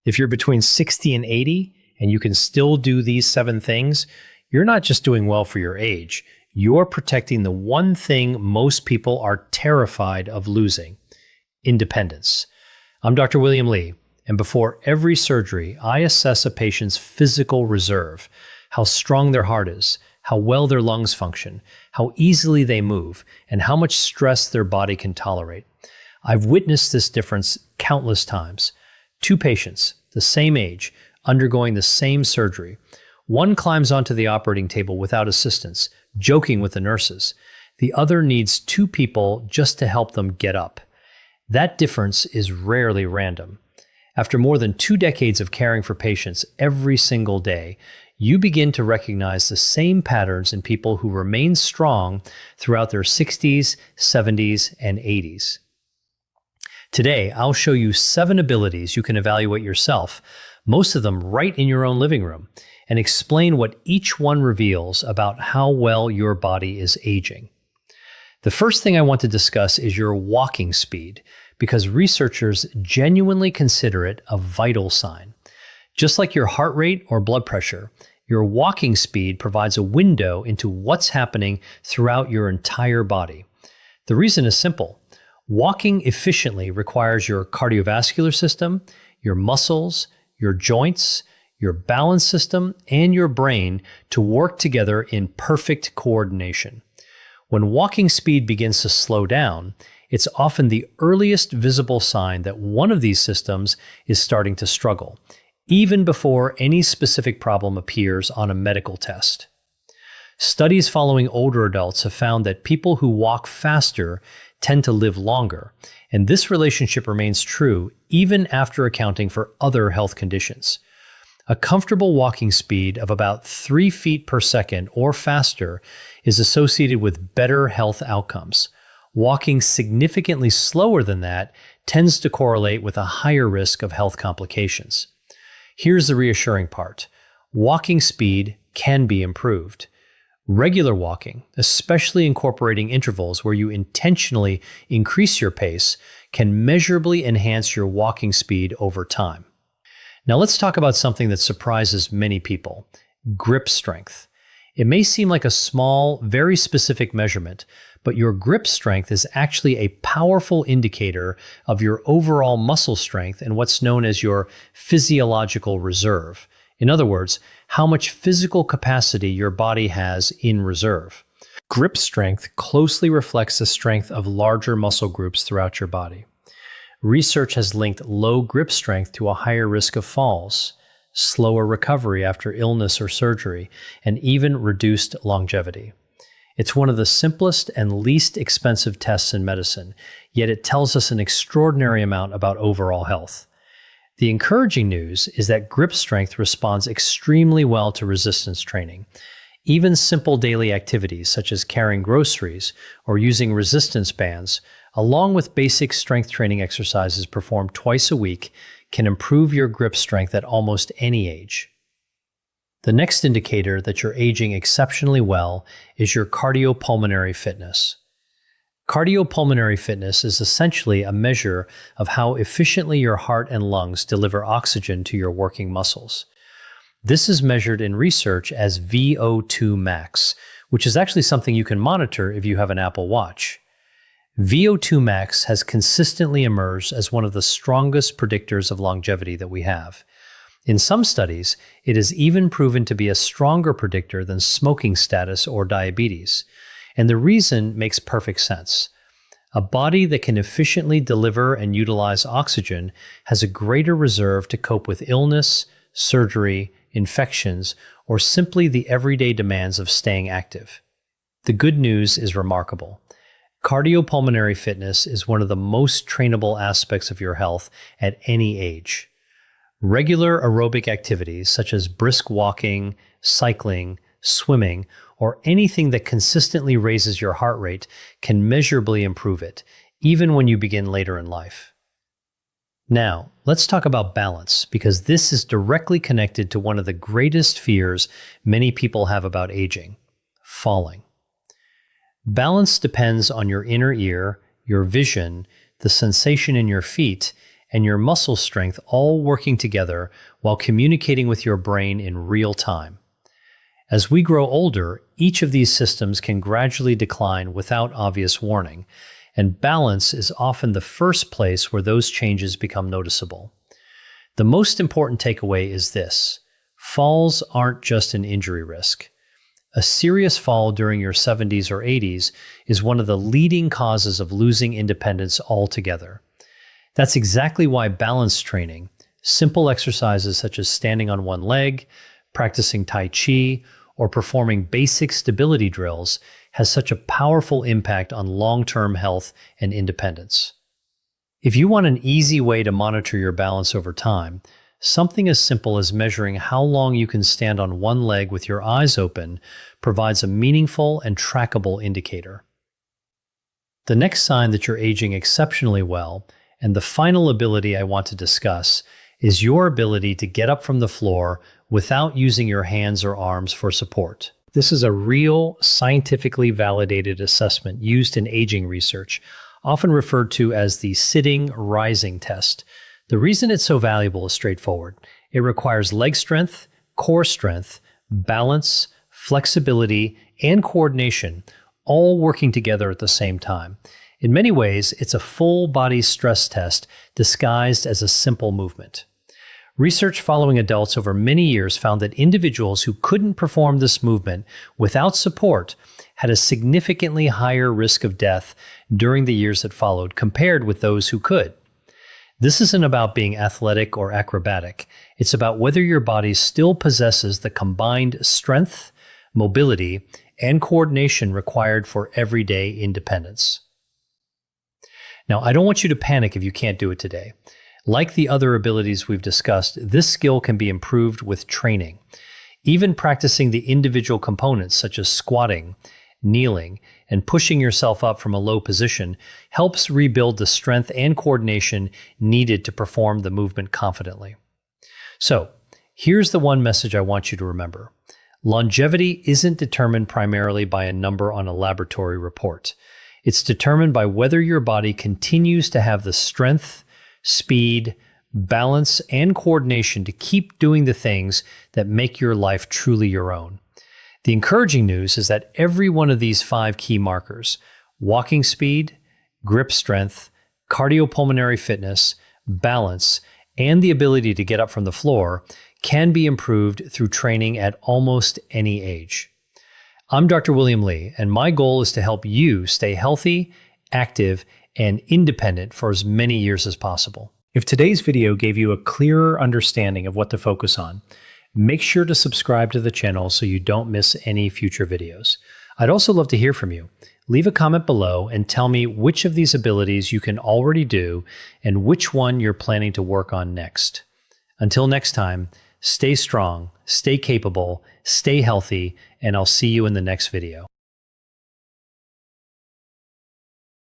If you're between 60 and 80 and you can still do these 7 things, you're not just doing well for your age, you're protecting the one thing most people are terrified of losing: independence. I'm Dr. William Lee, and before every surgery, I assess a patient's physical reserve: how strong their heart is, how well their lungs function, how easily they move, and how much stress their body can tolerate. I've witnessed this difference countless times. 2 patients, the same age, undergoing the same surgery. One climbs onto the operating table without assistance, joking with the nurses. The other needs 2 people just to help them get up. That difference is rarely random. After more than 2 decades of caring for patients every single day, you begin to recognize the same patterns in people who remain strong throughout their 60s, 70s, and 80s. Today, I'll show you 7 abilities you can evaluate yourself, most of them right in your own living room, and explain what each one reveals about how well your body is aging. The first thing I want to discuss is your walking speed, because researchers genuinely consider it a vital sign. Just like your heart rate or blood pressure, your walking speed provides a window into what's happening throughout your entire body. The reason is simple. Walking efficiently requires your cardiovascular system, your muscles, your joints, your balance system, and your brain to work together in perfect coordination. When walking speed begins to slow down, it's often the earliest visible sign that one of these systems is starting to struggle, even before any specific problem appears on a medical test. Studies following older adults have found that people who walk faster tend to live longer, and this relationship remains true even after accounting for other health conditions. A comfortable walking speed of about 3 feet per second or faster is associated with better health outcomes. Walking significantly slower than that tends to correlate with a higher risk of health complications. Here's the reassuring part. Walking speed can be improved. Regular walking, especially incorporating intervals where you intentionally increase your pace, can measurably enhance your walking speed over time. Now let's talk about something that surprises many people: grip strength. It may seem like a small, very specific measurement, but your grip strength is actually a powerful indicator of your overall muscle strength and what's known as your physiological reserve. In other words, how much physical capacity your body has in reserve. Grip strength closely reflects the strength of larger muscle groups throughout your body. Research has linked low grip strength to a higher risk of falls, slower recovery after illness or surgery, and even reduced longevity. It's one of the simplest and least expensive tests in medicine, yet it tells us an extraordinary amount about overall health. The encouraging news is that grip strength responds extremely well to resistance training. Even simple daily activities such as carrying groceries or using resistance bands, along with basic strength training exercises performed twice a week, can improve your grip strength at almost any age. The next indicator that you're aging exceptionally well is your cardiopulmonary fitness. Cardiopulmonary fitness is essentially a measure of how efficiently your heart and lungs deliver oxygen to your working muscles. This is measured in research as VO2 max, which is actually something you can monitor if you have an Apple Watch. VO2 max has consistently emerged as one of the strongest predictors of longevity that we have. In some studies, it is even proven to be a stronger predictor than smoking status or diabetes. And the reason makes perfect sense. A body that can efficiently deliver and utilize oxygen has a greater reserve to cope with illness, surgery, infections, or simply the everyday demands of staying active. The good news is remarkable. Cardiopulmonary fitness is one of the most trainable aspects of your health at any age. Regular aerobic activities such as brisk walking, cycling, swimming, or anything that consistently raises your heart rate can measurably improve it, even when you begin later in life. Now, let's talk about balance, because this is directly connected to one of the greatest fears many people have about aging: falling. Balance depends on your inner ear, your vision, the sensation in your feet, and your muscle strength all working together while communicating with your brain in real time. As we grow older, each of these systems can gradually decline without obvious warning, and balance is often the first place where those changes become noticeable. The most important takeaway is this: falls aren't just an injury risk. A serious fall during your 70s or 80s is one of the leading causes of losing independence altogether. That's exactly why balance training, simple exercises such as standing on one leg, practicing Tai Chi, or performing basic stability drills has such a powerful impact on long-term health and independence. If you want an easy way to monitor your balance over time, something as simple as measuring how long you can stand on one leg with your eyes open provides a meaningful and trackable indicator. The next sign that you're aging exceptionally well, and the final ability I want to discuss, is your ability to get up from the floor without using your hands or arms for support. This is a real, scientifically validated assessment used in aging research, often referred to as the sitting-rising test. The reason it's so valuable is straightforward. It requires leg strength, core strength, balance, flexibility, and coordination, all working together at the same time. In many ways, it's a full-body stress test disguised as a simple movement. Research following adults over many years found that individuals who couldn't perform this movement without support had a significantly higher risk of death during the years that followed compared with those who could. This isn't about being athletic or acrobatic. It's about whether your body still possesses the combined strength, mobility, and coordination required for everyday independence. Now, I don't want you to panic if you can't do it today. Like the other abilities we've discussed, this skill can be improved with training. Even practicing the individual components such as squatting, kneeling, and pushing yourself up from a low position helps rebuild the strength and coordination needed to perform the movement confidently. So, here's the one message I want you to remember. Longevity isn't determined primarily by a number on a laboratory report. It's determined by whether your body continues to have the strength, speed, balance, and coordination to keep doing the things that make your life truly your own. The encouraging news is that every one of these 5 key markers, walking speed, grip strength, cardiopulmonary fitness, balance, and the ability to get up from the floor, can be improved through training at almost any age. I'm Dr. William Lee, and my goal is to help you stay healthy, active, and independent for as many years as possible. If today's video gave you a clearer understanding of what to focus on, make sure to subscribe to the channel so you don't miss any future videos. I'd also love to hear from you. Leave a comment below and tell me which of these abilities you can already do and which one you're planning to work on next. Until next time, stay strong, stay capable, stay healthy, and I'll see you in the next video.